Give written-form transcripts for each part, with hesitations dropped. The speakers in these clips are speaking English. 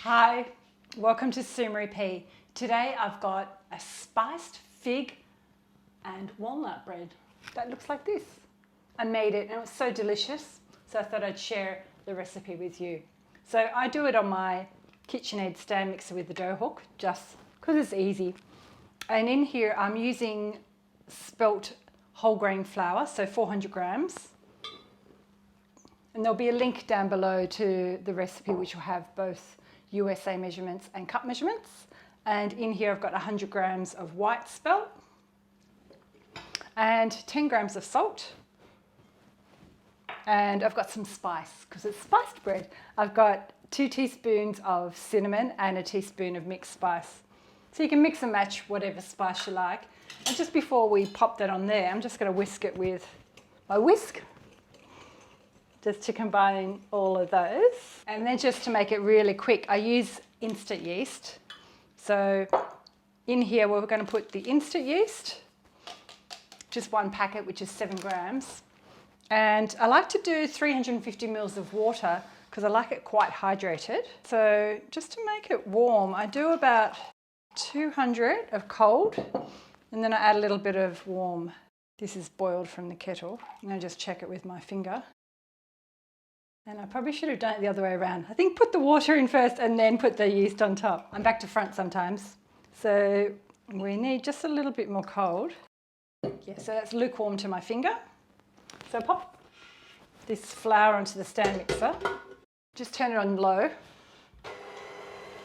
Hi, welcome to Sumery P. Today I've got a spiced fig and walnut bread that looks like this. I made it and it was so delicious, so I thought I'd share the recipe with you. So I do it on my KitchenAid stand mixer with the dough hook, just because it's easy. And in here I'm using spelt whole grain flour, so 400 grams. And there'll be a link down below to the recipe which will have both USA measurements and cup measurements. And in here I've got 100 grams of white spelt and 10 grams of salt. And I've got some spice because it's spiced bread. I've got 2 teaspoons of cinnamon and a teaspoon of mixed spice. So you can mix and match whatever spice you like. And just before we pop that on there, I'm just going to whisk it with my whisk, just to combine all of those. And then just to make it really quick, I use instant yeast. So in here we're going to put the instant yeast, just 1 packet, which is 7 grams. And I like to do 350 mils of water because I like it quite hydrated. So just to make it warm, I do about 200 of cold, and then I add a little bit of warm. This is boiled from the kettle. I'm going to just check it with my finger. And I probably should have done it the other way around. I think put the water in first and then put the yeast on top. I'm back to front sometimes. So we need just a little bit more cold. Yeah, so that's lukewarm to my finger. So pop this flour onto the stand mixer. Just turn it on low.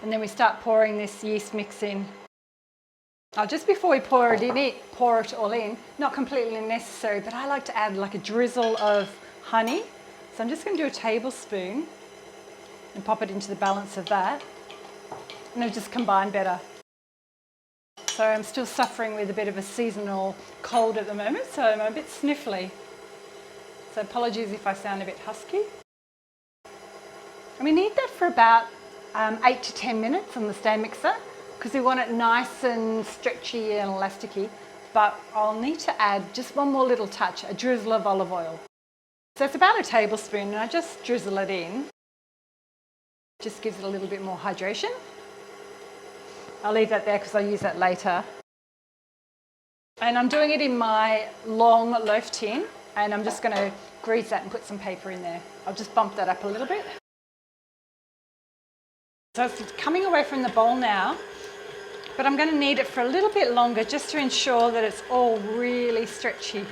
And then we start pouring this yeast mix in. Now, just before we pour it all in, not completely necessary, but I like to add like a drizzle of honey. So I'm just going to do a tablespoon and pop it into the balance of that, and it'll just combine better. So I'm still suffering with a bit of a seasonal cold at the moment, so I'm a bit sniffly. So apologies if I sound a bit husky. And we need that for about 8 to 10 minutes on the stand mixer because we want it nice and stretchy and elasticy. But I'll need to add just one more little touch, a drizzle of olive oil. So it's about a tablespoon and I just drizzle it in. Just gives it a little bit more hydration. I'll leave that there because I'll use that later. And I'm doing it in my long loaf tin, and I'm just going to grease that and put some paper in there. I'll just bump that up a little bit. So it's coming away from the bowl now, but I'm going to knead it for a little bit longer just to ensure that it's all really stretchy.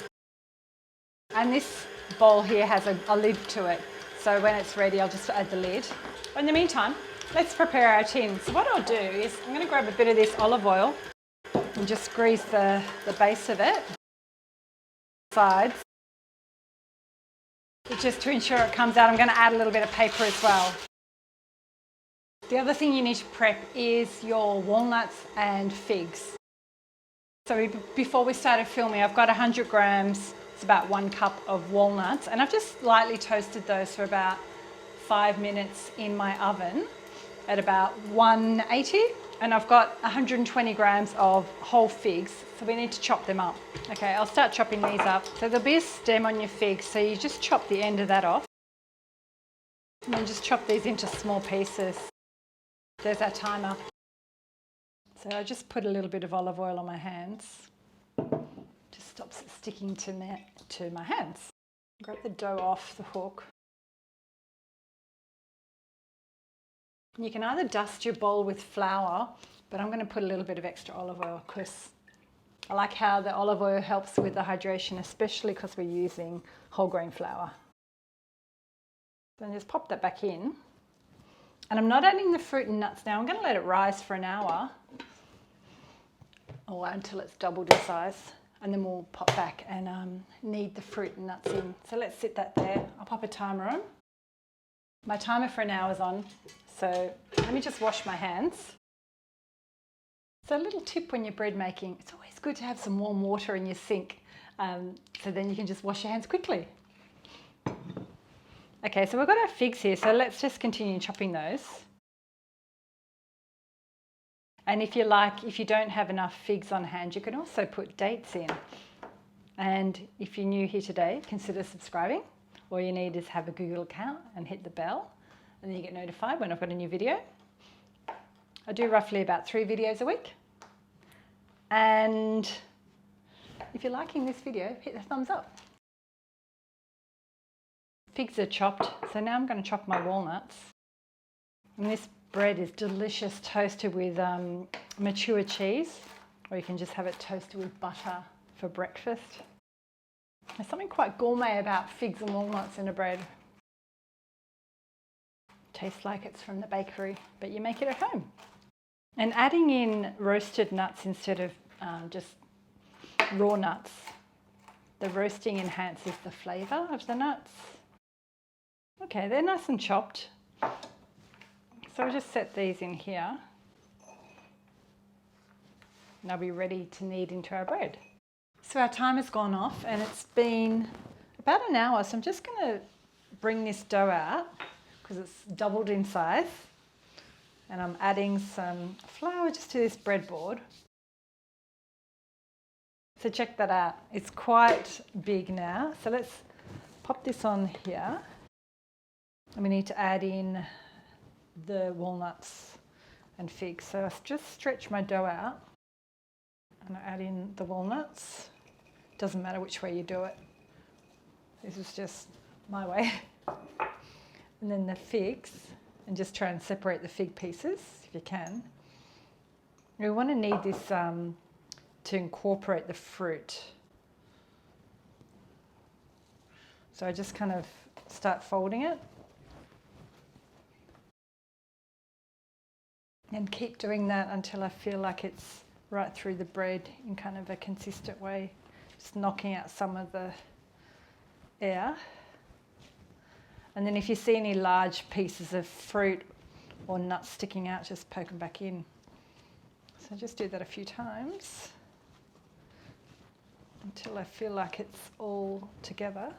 And this bowl here has a lid to it, so when it's ready I'll just add the lid. But in the meantime, let's prepare our tin. So what I'll do is I'm going to grab a bit of this olive oil and just grease the base of it, sides. Just to ensure it comes out, I'm going to add a little bit of paper as well. The other thing you need to prep is your walnuts and figs. So before we started filming, I've got 100 grams, it's about 1 cup of walnuts, and I've just lightly toasted those for about 5 minutes in my oven at about 180. And I've got 120 grams of whole figs, so we need to chop them up. Okay, I'll start chopping these up. So there'll be a stem on your figs, so you just chop the end of that off. And then just chop these into small pieces. There's our timer. So I just put a little bit of olive oil on my hands. Just stops it sticking to my hands. Grab the dough off the hook. You can either dust your bowl with flour, but I'm going to put a little bit of extra olive oil because I like how the olive oil helps with the hydration, especially because we're using whole grain flour. Then just pop that back in. And I'm not adding the fruit and nuts now. I'm going to let it rise for an hour or until it's doubled in size, and then we'll pop back and knead the fruit and nuts in. So let's sit that there. I'll pop a timer on. My timer for an hour is on, so let me just wash my hands. So a little tip when you're bread making, it's always good to have some warm water in your sink, so then you can just wash your hands quickly. Okay, so we've got our figs here, so let's just continue chopping those. And if you don't have enough figs on hand, you can also put dates in. And if you're new here today, consider subscribing. All you need is have a Google account and hit the bell, and then you get notified when I've got a new video. I do roughly about 3 videos a week. And if you're liking this video, hit the thumbs up. Figs are chopped, so now I'm going to chop my walnuts. And this bread is delicious toasted with mature cheese, or you can just have it toasted with butter for breakfast. There's something quite gourmet about figs and walnuts in a bread. Tastes like it's from the bakery, but you make it at home. And adding in roasted nuts instead of just raw nuts, the roasting enhances the flavour of the nuts. Okay, they're nice and chopped. So I'll just set these in here. And they'll be ready to knead into our bread. So our timer's gone off and it's been about an hour. So I'm just going to bring this dough out because it's doubled in size. And I'm adding some flour just to this breadboard. So check that out. It's quite big now. So let's pop this on here. And we need to add in the walnuts and figs. So I just stretch my dough out and I add in the walnuts. Doesn't matter which way you do it. This is just my way. And then the figs, and just try and separate the fig pieces if you can. We want to knead this to incorporate the fruit. So I just kind of start folding it. And keep doing that until I feel like it's right through the bread in kind of a consistent way. Just knocking out some of the air. And then if you see any large pieces of fruit or nuts sticking out, just poke them back in. So just do that a few times until I feel like it's all together.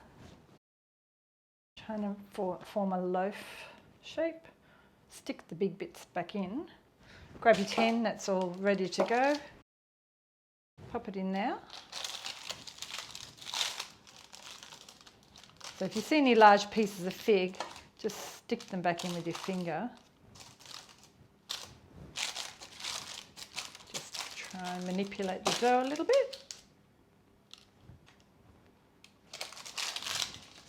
Trying to form a loaf shape. Stick the big bits back in. Grab your tin, that's all ready to go. Pop it in there. So if you see any large pieces of fig, just stick them back in with your finger. Just try and manipulate the dough a little bit.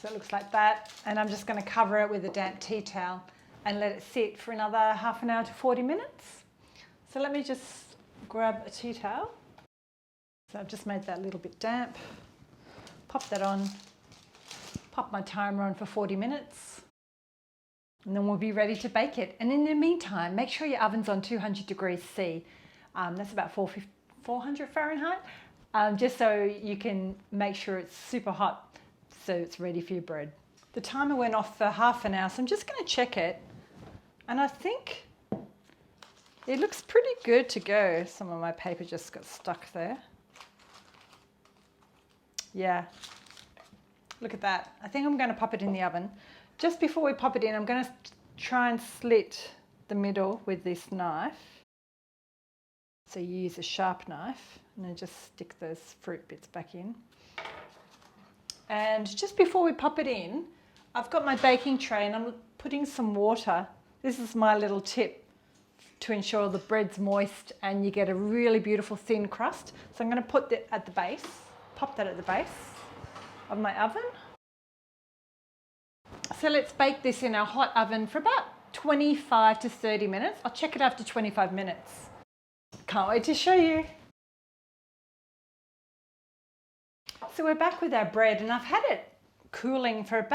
So it looks like that. And I'm just going to cover it with a damp tea towel and let it sit for another half an hour to 40 minutes. So let me just grab a tea towel. So I've just made that a little bit damp. Pop that on. Pop my timer on for 40 minutes. And then we'll be ready to bake it. And in the meantime, make sure your oven's on 200 degrees C. That's about 400 Fahrenheit. Just so you can make sure it's super hot so it's ready for your bread. The timer went off for half an hour, so I'm just going to check it. And I think it looks pretty good to go. Some of my paper just got stuck there. Yeah, look at that. I think I'm going to pop it in the oven. Just before we pop it in, I'm going to try and slit the middle with this knife. So you use a sharp knife and then just stick those fruit bits back in. And just before we pop it in, I've got my baking tray and I'm putting some water. This is my little tip to ensure the bread's moist and you get a really beautiful thin crust. So I'm going to put that at the base, pop that at the base of my oven. So let's bake this in our hot oven for about 25 to 30 minutes. I'll check it after 25 minutes. Can't wait to show you. So we're back with our bread and I've had it cooling for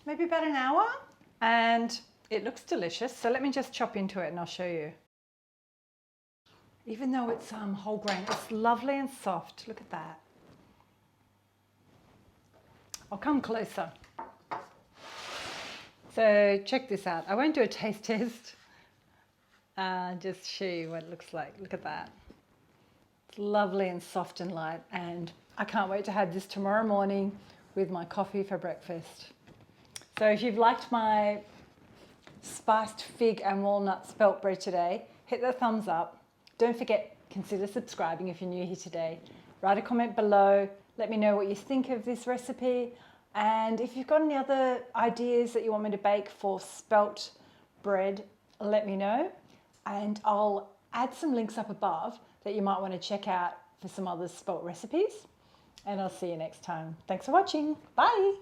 maybe about an hour and it looks delicious. So let me just chop into it and I'll show you. Even though it's whole grain, it's lovely and soft. Look at that. I'll come closer. So check this out. I won't do a taste test. Just show you what it looks like. Look at that. It's lovely and soft and light and I can't wait to have this tomorrow morning with my coffee for breakfast. So if you've liked my spiced fig and walnut spelt bread today, hit the thumbs up. Don't forget, consider subscribing if you're new here today. Write a comment below. Let me know what you think of this recipe. And if you've got any other ideas that you want me to bake for spelt bread, let me know. And I'll add some links up above that you might want to check out for some other spelt recipes. And I'll see you next time. Thanks for watching. Bye.